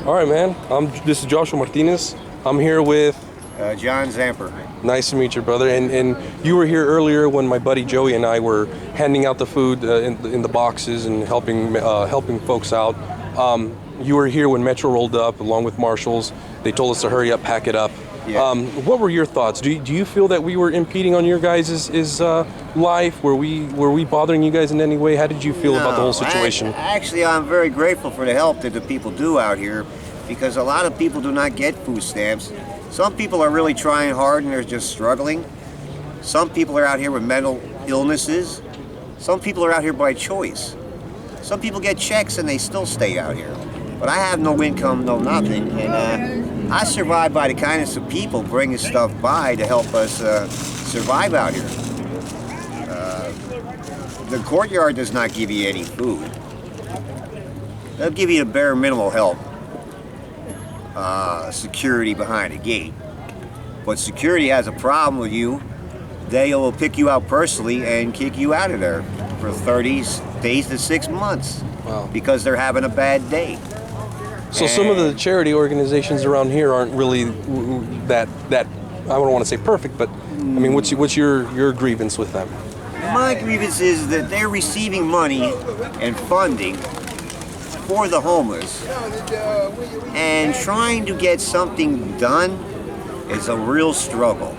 All right, man. This is Joshua Martinez. I'm here with John Zamper. Nice to meet you, brother. And you were here earlier when my buddy Joey and I were handing out the food in the boxes and helping folks out. You were here when Metro rolled up along with marshals. They told us to hurry up, pack it up. Yeah. What were your thoughts? Do you feel that we were impeding on your guys' life? Were we bothering you guys in any way? How did you feel about the whole situation? Actually, I'm very grateful for the help that the people do out here, because a lot of people do not get food stamps. Some people are really trying hard and they're just struggling. Some people are out here with mental illnesses. Some people are out here by choice. Some people get checks and they still stay out here. But I have no income, no nothing, and I survive by the kindness of people bringing stuff by to help us survive out here. The courtyard does not give you any food. They'll give you the bare minimal help. Security behind the gate. But security has a problem with you. They will pick you out personally and kick you out of there for 30 days to 6 months. Wow. Because they're having a bad day. So some of the charity organizations around here aren't really that I don't want to say perfect, but I mean, what's your grievance with them? My grievance is that they're receiving money and funding for the homeless, and trying to get something done is a real struggle.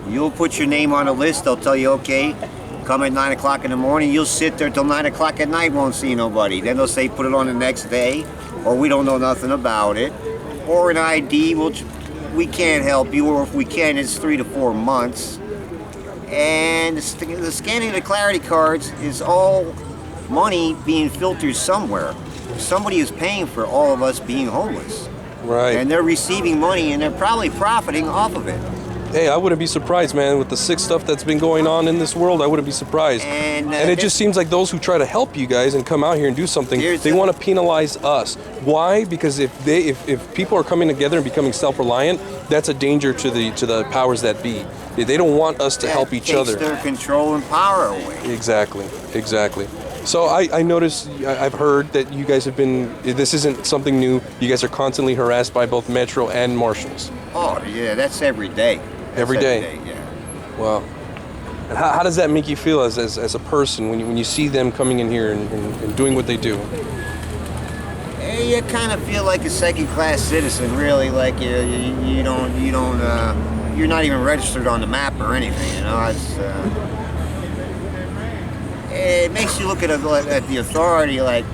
You'll put your name on a list, they'll tell you, okay, come at 9 o'clock in the morning, you'll sit there till 9 o'clock at night, won't see nobody. Then they'll say put it on the next day, or we don't know nothing about it, or an ID, we can't help you, or if we can, it's 3 to 4 months. And the scanning of the clarity cards is all money being filtered somewhere. Somebody is paying for all of us being homeless. Right. And they're receiving money and they're probably profiting off of it. Hey, I wouldn't be surprised, man. With the sick stuff that's been going on in this world, I wouldn't be surprised. And it just seems like those who try to help you guys and come out here and do something, they want to penalize us. Why? Because if people are coming together and becoming self-reliant, that's a danger to the powers that be. They don't want us to help each other. Takes their control and power away. Exactly. So I noticed, I've heard that you guys have been, this isn't something new, you guys are constantly harassed by both Metro and marshals. Oh, yeah, that's every day. Every day, yeah. Wow. And how does that make you feel as a person when you see them coming in here and doing what they do? Hey, you kind of feel like a second-class citizen, really. Like you're not even registered on the map or anything. You know, it makes you look at the authority like,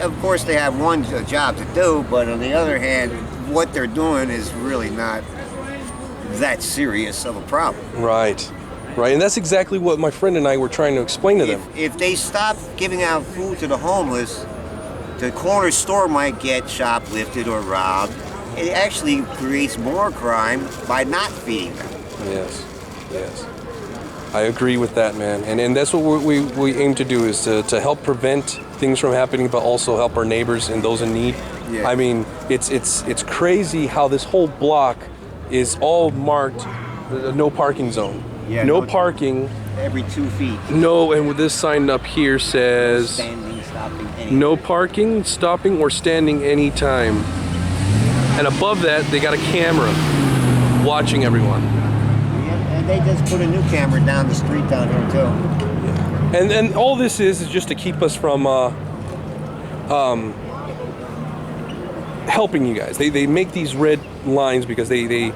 of course they have one job to do, but on the other hand, what they're doing is really not that serious of a problem. Right, and that's exactly what my friend and I were trying to explain to them. If they stop giving out food to the homeless, the corner store might get shoplifted or robbed. It actually creates more crime by not feeding them. Yes. I agree with that, man. And that's what we aim to do, is to help prevent things from happening, but also help our neighbors and those in need. Yeah. I mean, it's crazy how this whole block is all marked no parking zone. Yeah, no parking. Every 2 feet. No, and with this sign up here says Standing, stopping, anything. no parking, stopping, or standing anytime. And above that, they got a camera watching everyone. Yeah, and they just put a new camera down the street down here too. And all this is just to keep us from helping you guys. They make these red lines because they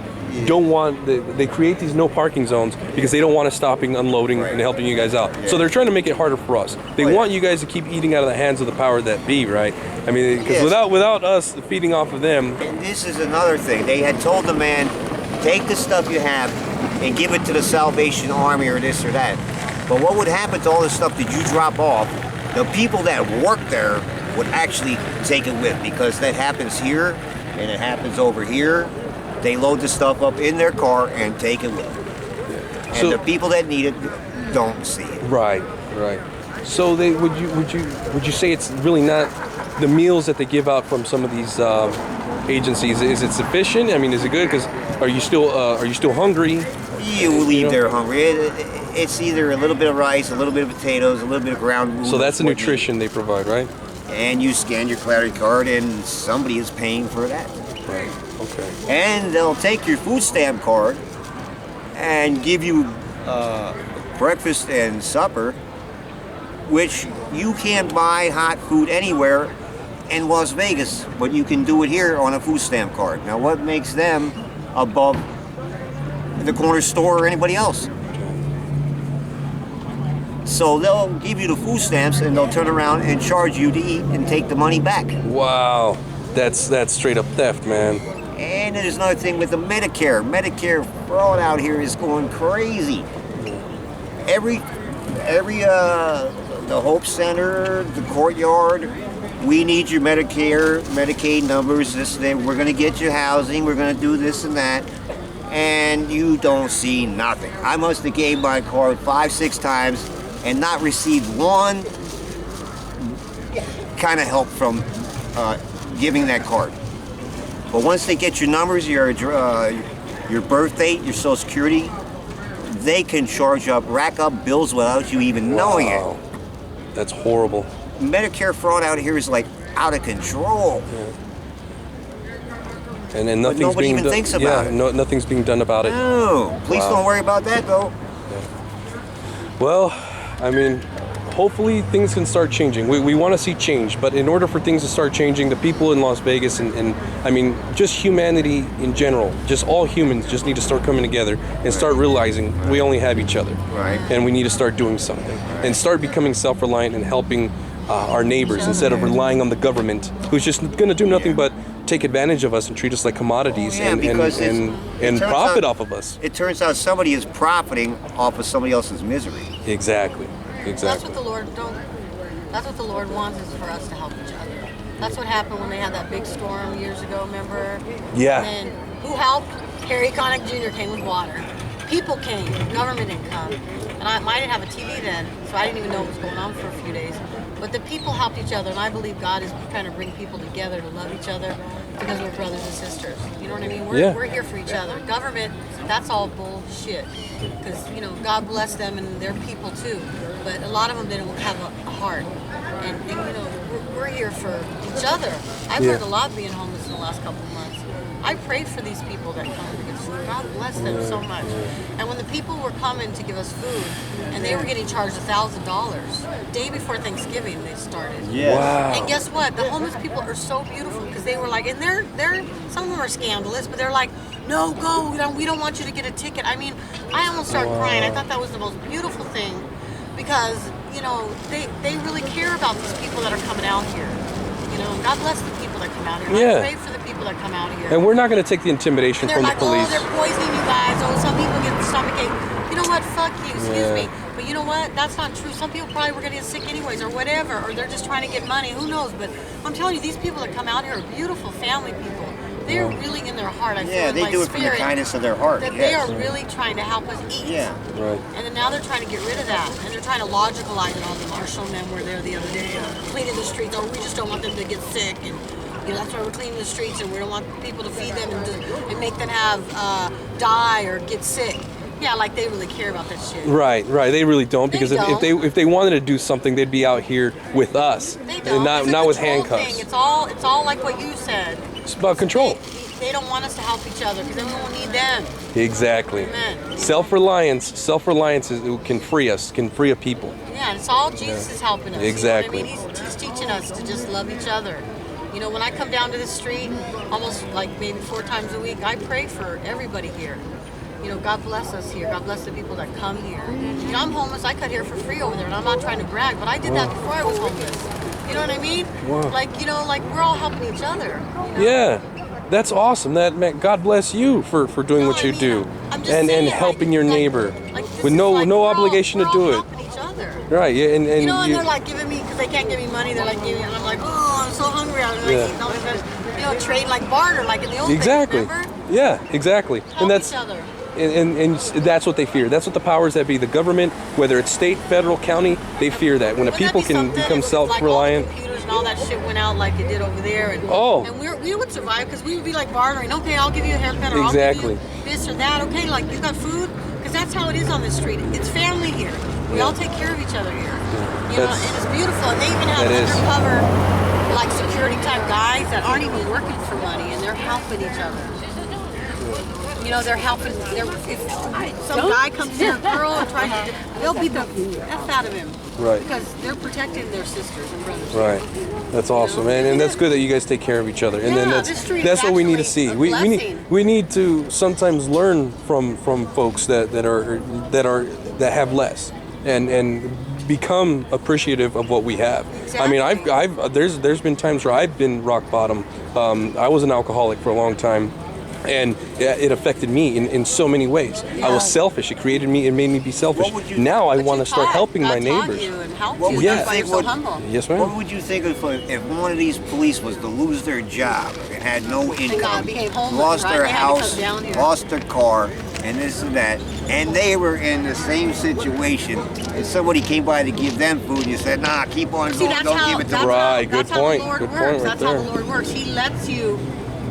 don't want, they create these no parking zones because they don't want us stopping, unloading, and helping you guys out. So they're trying to make it harder for us. They want you guys to keep eating out of the hands of the power that be, right? I mean, because without us feeding off of them. And this is another thing. They had told the man, take the stuff you have and give it to the Salvation Army or this or that. But what would happen to all the stuff that you drop off? The people that work there would actually take it with, because that happens here and it happens over here. They load the stuff up in their car and take it with them. And the people that need it don't see it. Right. So would you say it's really not the meals that they give out from some of these agencies? Is it sufficient? I mean, is it good? Because are you still hungry? You leave there hungry. It's either a little bit of rice, a little bit of potatoes, a little bit of ground. So that's the nutrition they provide, right? and you scan your credit card, and somebody is paying for that. Right. Okay. And they'll take your food stamp card and give you breakfast and supper, which you can't buy hot food anywhere in Las Vegas, but you can do it here on a food stamp card. Now, what makes them above the corner store or anybody else? So they'll give you the food stamps, and they'll turn around and charge you to eat and take the money back. Wow, that's straight up theft, man. And there's another thing with the Medicare. Medicare fraud out here is going crazy. The Hope Center, the Courtyard, we need your Medicare, Medicaid numbers, this and that. We're going to get you housing. We're going to do this and that. And you don't see nothing. I must have gave my card 5-6 times and not received one kind of help from giving that card. But once they get your numbers, your birth date, your Social Security, they can rack up bills without you even knowing it. That's horrible. Medicare fraud out here is like out of control. Yeah. And nothing's nobody being even thinks about it. No, nothing's being done about it. No, please don't worry about that though. Yeah. Well, I mean, hopefully things can start changing. We want to see change, but in order for things to start changing, the people in Las Vegas and I mean, just humanity in general, just all humans just need to start coming together and start realizing we only have each other. Right. And we need to start doing something and start becoming self-reliant and helping our neighbors instead of relying on the government, who's just going to do nothing but take advantage of us and treat us like commodities and profit off of us. It turns out somebody is profiting off of somebody else's misery. Exactly. That's what the Lord wants, is for us to help each other. That's what happened when they had that big storm years ago, remember? Yeah. And who helped? Harry Connick Jr. came with water. People came, government didn't come. And I didn't have a TV then, so I didn't even know what was going on for a few days. But the people helped each other, and I believe God is trying to bring people together to love each other because we're brothers and sisters. You know what I mean? We're here for each other. Government, that's all bullshit. Because, God bless them and their people too. But a lot of them, they don't have a heart. And we're here for each other. I've learned a lot being homeless in the last couple of months. I prayed for these people that come to get food. God bless them so much. And when the people were coming to give us food, and they were getting charged $1,000, day before Thanksgiving they started. Yes. Wow. And guess what? The homeless people are so beautiful because they were like, and they're some of them are scandalous, but they're like, no, go. We don't want you to get a ticket. I mean, I almost started crying. I thought that was the most beautiful thing because they really care about these people that are coming out here. God bless the people that come out here. Yeah. I pray for the people that come out here. And we're not going to take the intimidation from the police. Oh, they're poisoning you guys. Oh, some people get stomachache. You know what? Fuck you. Excuse me. But you know what? That's not true. Some people probably were going to get sick anyways or whatever. Or they're just trying to get money. Who knows? But I'm telling you, these people that come out here are beautiful family people. They're really in their heart. I feel in they my do it from the spirit kindness of their heart. that they are really trying to help us eat. Yeah. Right. And then now they're trying to get rid of that. And they're trying to logicalize it all. The Marshall men were there the other day cleaning the streets. Oh, we just don't want them to get sick. And that's why we're cleaning the streets, and we don't want people to feed them and make them have die or get sick. Yeah, like they really care about that shit. Right. They really don't, because if they wanted to do something, they'd be out here with us, They don't. and It's a not with control handcuffs. thing. It's all like what you said. It's about control. They don't want us to help each other because then we won't need them. Exactly. Amen. Self-reliance can free us, can free a people. Yeah, and it's all Jesus is helping us. Exactly. You know what I mean? He's teaching us to just love each other. When I come down to the street, almost like maybe 4 times a week, I pray for everybody here. God bless us here. God bless the people that come here. I'm homeless. I cut hair for free over there, and I'm not trying to brag, but I did that before I was homeless. You know what I mean? Wow. Like we're all helping each other. Yeah. That's awesome. Man, God bless you for doing what you do, and helping your neighbor with no obligation to do it. Helping each other. Right. Yeah. And they're like giving me, because they can't give me money. They're like giving me, and I'm like, oh, I'm so hungry. I'm like, trade like barter, like in the old days. Remember? Yeah. Exactly. Help each other. And that's what they fear. That's what the powers that be, the government, whether it's state, federal, county, they fear that when a people can become self-reliant. Like all the computers and all that shit went out like it did over there, and we would survive because we would be like bartering. Okay, I'll give you a haircut, or I'll give you this or that. Okay, like you got food, because that's how it is on the street. It's family here. We all take care of each other here. You know, That's- and it's beautiful. And they even have That is. undercover, like security type guys that aren't even working for money, and they're helping each other. You know, they're helping. If some guy comes to a girl and tries to, they'll beat the F out of him. Right. Because they're protecting their sisters and brothers. Right. That's awesome, man, and that's good that you guys take care of each other. And then Yeah, this street that's is what we need to actually see. a We blessing. need to sometimes learn from folks that have less and become appreciative of what we have. I mean, I've there's been times where I've been rock bottom. I was an alcoholic for a long time. And it affected me in so many ways. I was selfish. It created me. It made me be selfish. Now I want to start helping my neighbors. What would you think so humble. Yes, ma'am. What would you think if one of these police was to lose their job and had no income, became homeless, lost right? their They had to come house, down here. lost their car, and this and that, and they were in the same situation, and somebody came by to give them food, and you said, nah, keep on See, going, that's don't how, give it to that's them. Right, how, good that's how point, the Lord good works. point right That's how there. the Lord works. He lets you,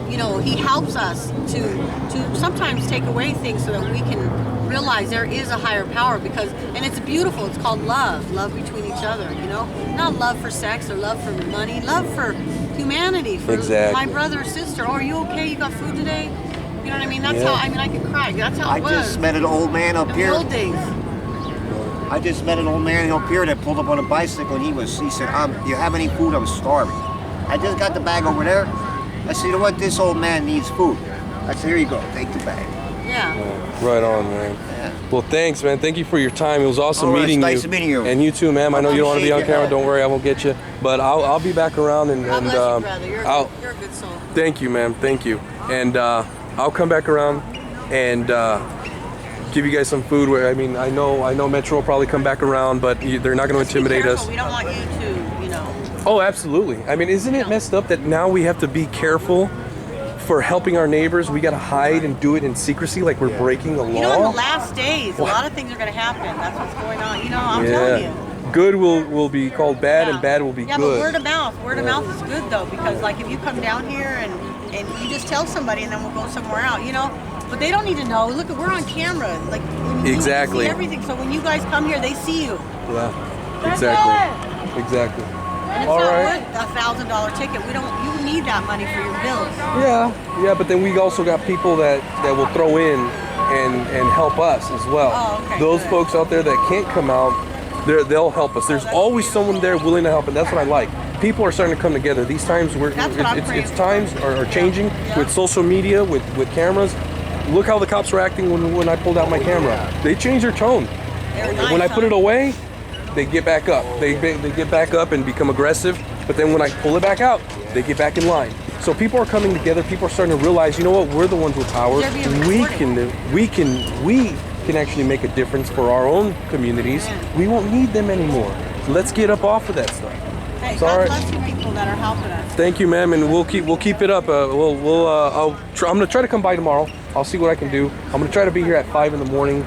you know, He helps us to sometimes take away things so that we can realize there is a higher power, because, and it's beautiful. It's called love between each other, you know? Not love for sex or love for money, love for humanity, for Exactly. my brother or sister. Oh, are you okay? You got food today? You know what I mean? That's Yeah. how, I mean, I could cry. That's how I it was. just met an old man up in here. the old days. I just met an old man up here that pulled up on a bicycle, and he said, "Do you have any food? I'm starving." I just got the bag over there. I said, "You know what? This old man needs food." I said, "Here you go. Take the bag." Yeah. Right on, man. Yeah. Well, thanks, man. Thank you for your time. It was awesome All right, meeting it's you. nice meeting you. And you too, ma'am. I know you don't want to be on Appreciate camera. your Don't help. worry, I won't get you. But I'll be back around and God bless you, um, brother. You're a good soul. thank you, ma'am. Thank you. And I'll come back around and give you guys some food. Where I mean, I know Metro will probably come back around, but they're not going to Just be intimidate careful. us. We don't want you to, you know. Oh, absolutely. I mean, isn't it messed up that now we have to be careful for helping our neighbors? We got to hide and do it in secrecy, like we're breaking the law. You know, in the last days, a lot of things are going to happen. That's what's going on. You know, I'm telling you. Good will be called bad, Yeah. and bad will be yeah, good. but word of mouth is good though, because like if you come down here and you just tell somebody and then we'll go somewhere out, you know. But they don't need to know. Look, we're on camera. Like when Exactly. you see everything. So when you guys come here, they see you. Yeah, exactly. And it's All not right. worth a $1,000 ticket. You need that money for your bills. Yeah, but then we also got people that will throw in and help us as well. Oh, okay, Those good. folks out there that can't come out, they'll help us. There's always someone there willing to help, and that's what I like. People are starting to come together. These times, That's what I'm praying it's for. times are changing with social media, with cameras. Look how the cops were acting when I pulled out my camera. They changed their tone. They're nice, When I put huh? it away, they get back up. They get back up and become aggressive. But then when I pull it back out, they get back in line. So people are coming together. People are starting to realize, you know what? We're the ones with power. They're being We can actually make a difference for our own communities. We won't need them anymore. Let's get up off of that stuff. Hey, It's God all right. bless you people that are helping us. Thank you, ma'am, and we'll keep it up. I'm gonna try to come by tomorrow. I'll see what I can do. I'm gonna try to be here at 5 in the morning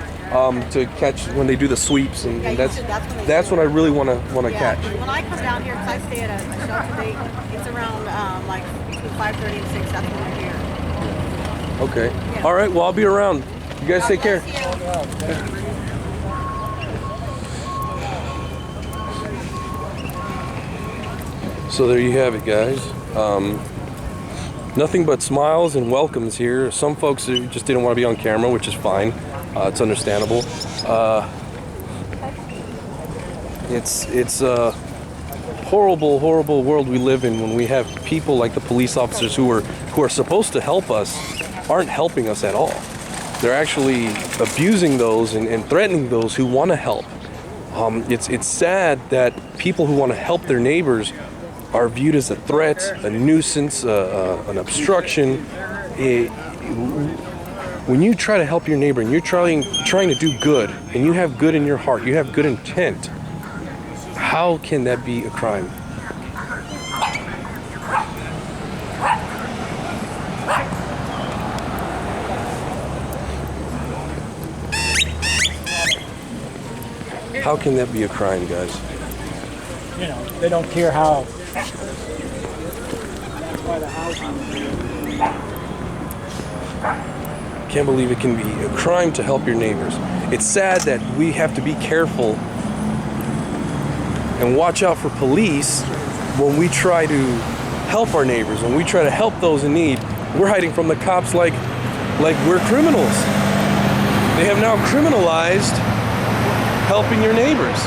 to catch when they do the sweeps, and Yeah, you that's should. That's when they that's do what I it. really want to Yeah, catch. when I come down here, because I stay at a shelter date, it's around like between 5:30 and 6. That's when we're here. Okay. Yeah. All right. Well, I'll be around. You guys take care. So there you have it, guys. Nothing but smiles and welcomes here. Some folks just didn't want to be on camera, which is fine. It's understandable. It's a horrible world we live in when we have people like the police officers who are supposed to help us aren't helping us at all. They're actually abusing those and threatening those who want to help. It's sad that people who want to help their neighbors are viewed as a threat, a nuisance, an obstruction. When you try to help your neighbor and you're trying to do good and you have good in your heart, you have good intent, how can that be a crime? How can that be a crime, guys? You know, they don't care how. That's why the house. Can't believe it can be a crime to help your neighbors. It's sad that we have to be careful and watch out for police when we try to help our neighbors, when we try to help those in need. We're hiding from the cops like we're criminals. They have now criminalized helping your neighbors.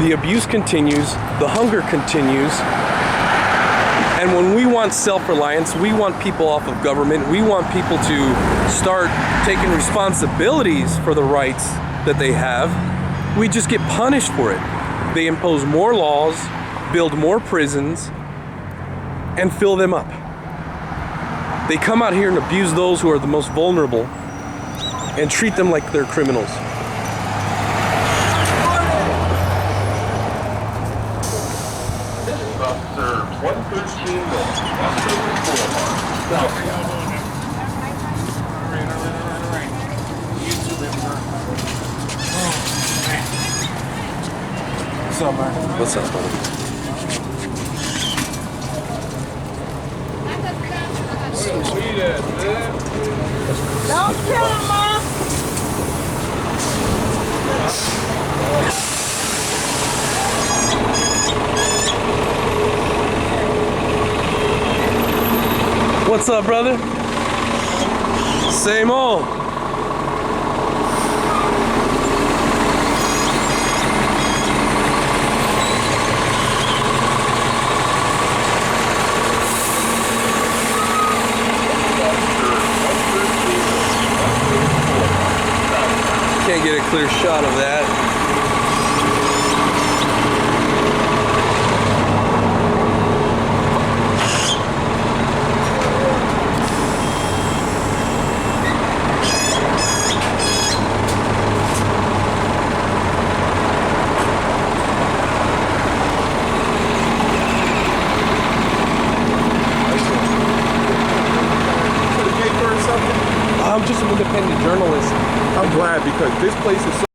The abuse continues, the hunger continues, and when we want self-reliance, we want people off of government, we want people to start taking responsibilities for the rights that they have, we just get punished for it. They impose more laws, build more prisons, and fill them up. They come out here and abuse those who are the most vulnerable and treat them like they're criminals. Officer 113 North, South. What's up, man? What's up, buddy? Don't kill him, Mom. What's up, brother? Same old. Can't get a clear shot of that. I'm just an independent journalist. I'm glad because this place is so